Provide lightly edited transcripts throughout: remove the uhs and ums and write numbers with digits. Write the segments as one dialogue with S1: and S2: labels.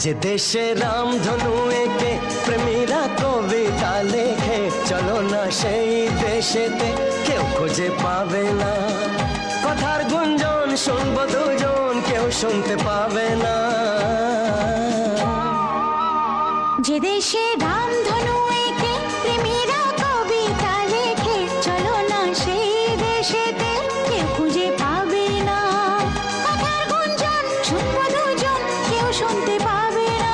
S1: যে দেশে রামধনু এঁকে প্রেমীরা কবিতা লেখে, চলো না সেই দেশেতে, কেউ খুঁজে পাবে না। কথার গুঞ্জন শুনবো দুজন, কেউ শুনতে পাবে না।
S2: যে দেশে রামধনু এঁকে প্রেমীরা কবিতা লেখে, চলো না সেই দেশেতে, কেউ খুঁজে পাবে না। কথার গুঞ্জন শুনবো দুজন, কেউ শুনতে পাবে না।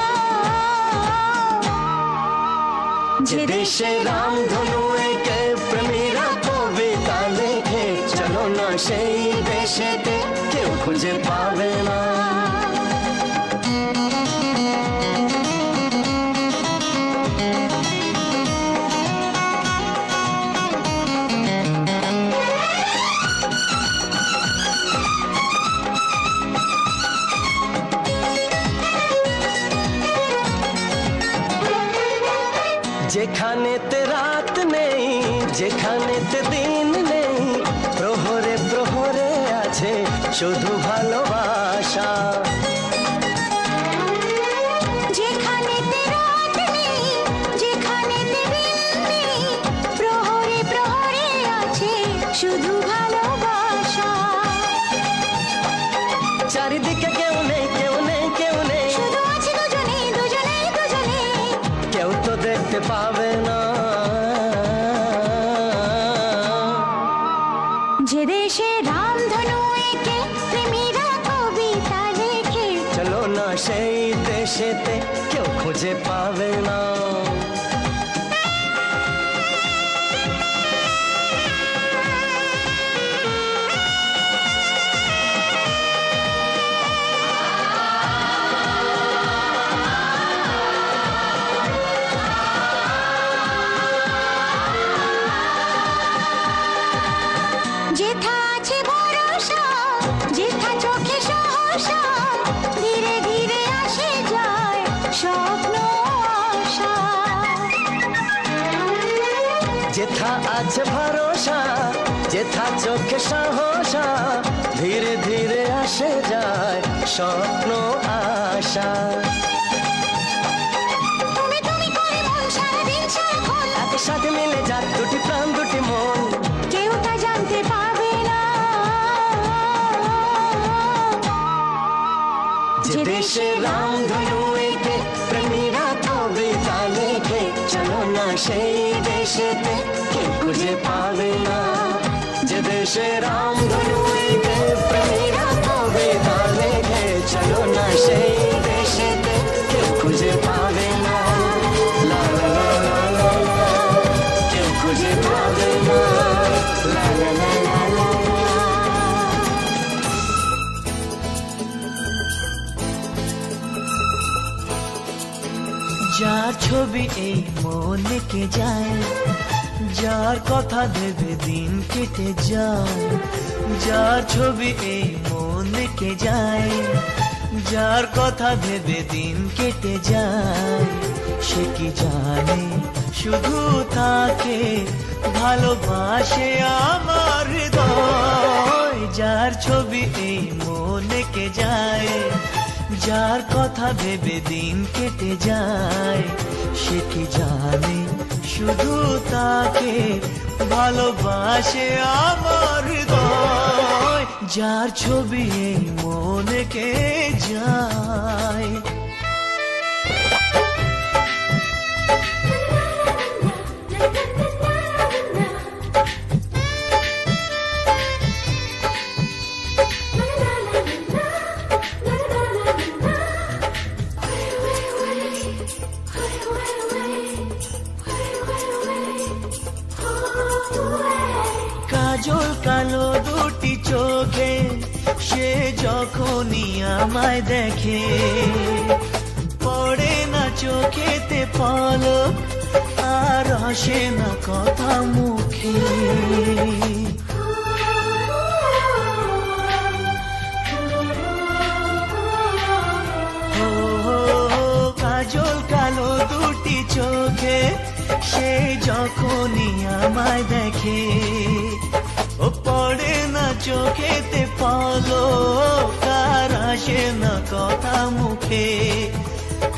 S1: যে দেশে রামধনু এঁকে প্রেমীরা কবিতা লেখে, চলো না সেই দেশেতে, কেউ খুঁজে পাবে না। যেখানেতে রাত নেই, যেখানেতে দিন নেই, প্রহরে প্রহরে আছে শুধু ভালোবাসা।
S2: যেখানেতে রাত নেই, যেখানেতে দিন নেই, প্রহরে প্রহরে আছে শুধু ভালোবাসা।
S1: চারিদিকে কেউ নেই, কেউ নেই, কেউ নেই,
S2: শুধু আছে দুজনে, দুজনে, দুজনে,
S1: কেউ তো দেখতে পাবে না।
S2: যে দেশে রামধনু এঁকে প্রেমীরা কবিতা লেখে,
S1: চলো না সেই দেশেতে, কেউ খুঁজে পাবে না।
S2: যেথা আছে ভরসা, যেথা চোখে সহসা, ধীরে ধীরে আসে যায় স্বপ্ন আশা।
S1: যেথা আছে ভরসা, যেথা চোখে সাহসা, ধীরে ধীরে আসে যায় স্বপ্ন আশা।
S2: তুমি তুমি করে মন সারাদিন সারাক্ষণ,
S1: এত সাথে মিলে যাক দুটি প্রাণ দুটি মন,
S2: কেউ তা জানতে পারবে না।
S1: যে দেশে রামধনু এঁকে প্রেমীরা কবিতা লেখে, চলো না সেই দেশেতে, কেউ খুঁজে পাবে না। যে দেশে রামধনু এঁকে প্রেমীরা কবিতা লেখে, চলো না সেই দেশেতে, কেউ খুঁজে পাবে না। লা লা লা লা লা লা, কেউ খুঁজে পাবে না। লা লা লা লা লা লা।
S3: যার ছবি এই মনে কে যায়, যার কথা ভেবে দিন কেটে যায়। যার ছবি এই মনে কে যায়, যার কথা ভেবে দিন কেটে যায়। সে কি জানে শুধু তাকে ভালোবাসে আমার হৃদয়। যার ছবি এই মনে কে যায়, যার কথা ভেবে দিন কেটে যায়। সে কি জানে শুধু তাকে ভালোবাসে আমার হৃদয়। যার ছবি এই মনে কে যায়। কাজল কালো দুটি চোখে সে যখনই আমায় দেখে, পড়ে না চোখেতে পলক, আর আসে না কথা মুখে। কাজল কালো দুটি চোখে সে যখনই আমায় দেখে, ও পড়ে না চোখেতে পলক, আর আসে না কথা মুখে।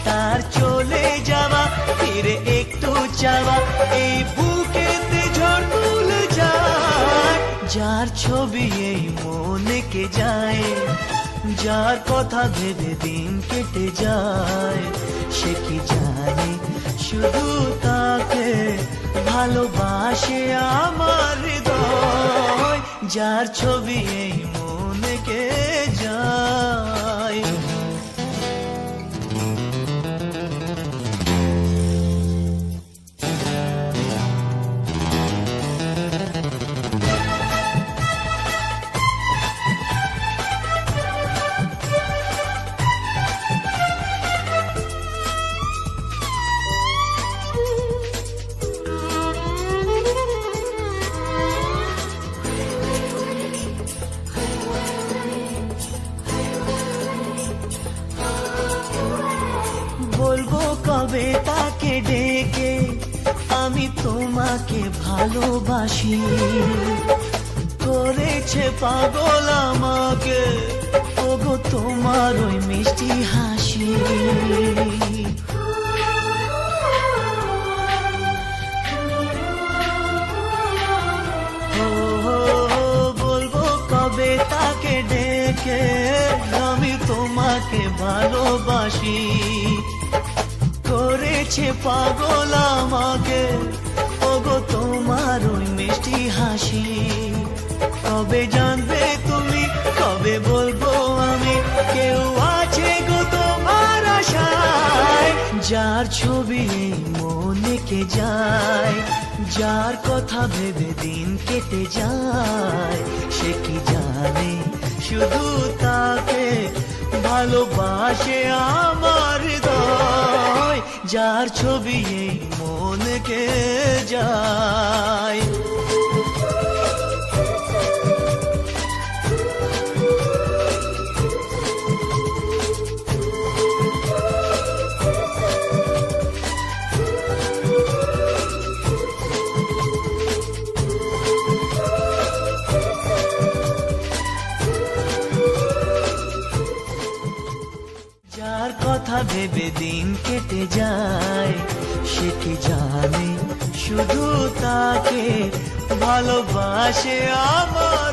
S3: তার চলে যাওয়া ফিরে একটু চাওয়া এই বুকেতে ঝড় তুলে যায় যার ছবি এই মনে কে যায় যার কথা ভেবে দিন কেটে যায় সে কি জানে শুধু তাকে ভালোবাসে আমার হৃদয় যার ছবি এই মনে কে যায় বলবো কবে তাকে ডেকে আমি তোমাকে ভালোবাসি করেছে পাগল আমাকে ওগো তোমার ওই মিষ্টি হাসি বলবো কবে তাকে ডেকে আমি তোমাকে ভালোবাসি করেছে পাগল আমাকে ওগো তোমার ওই মিষ্টি হাসি কবে জানবে তুমি কবে বলবো আমি কেউ আছে গো তোমার আশায় যার ছবি এই মনে কে যায় যার কথা ভেবে দিন কেটে যায় সে কি জানে শুধু তাকে ভালোবাসে আমার হৃদয় যার ছবি এই মনে কে যায় যার কথা ভেবে দিন কেটে যায় সে কি জানে শুধু তাকে ভালোবাসে আমার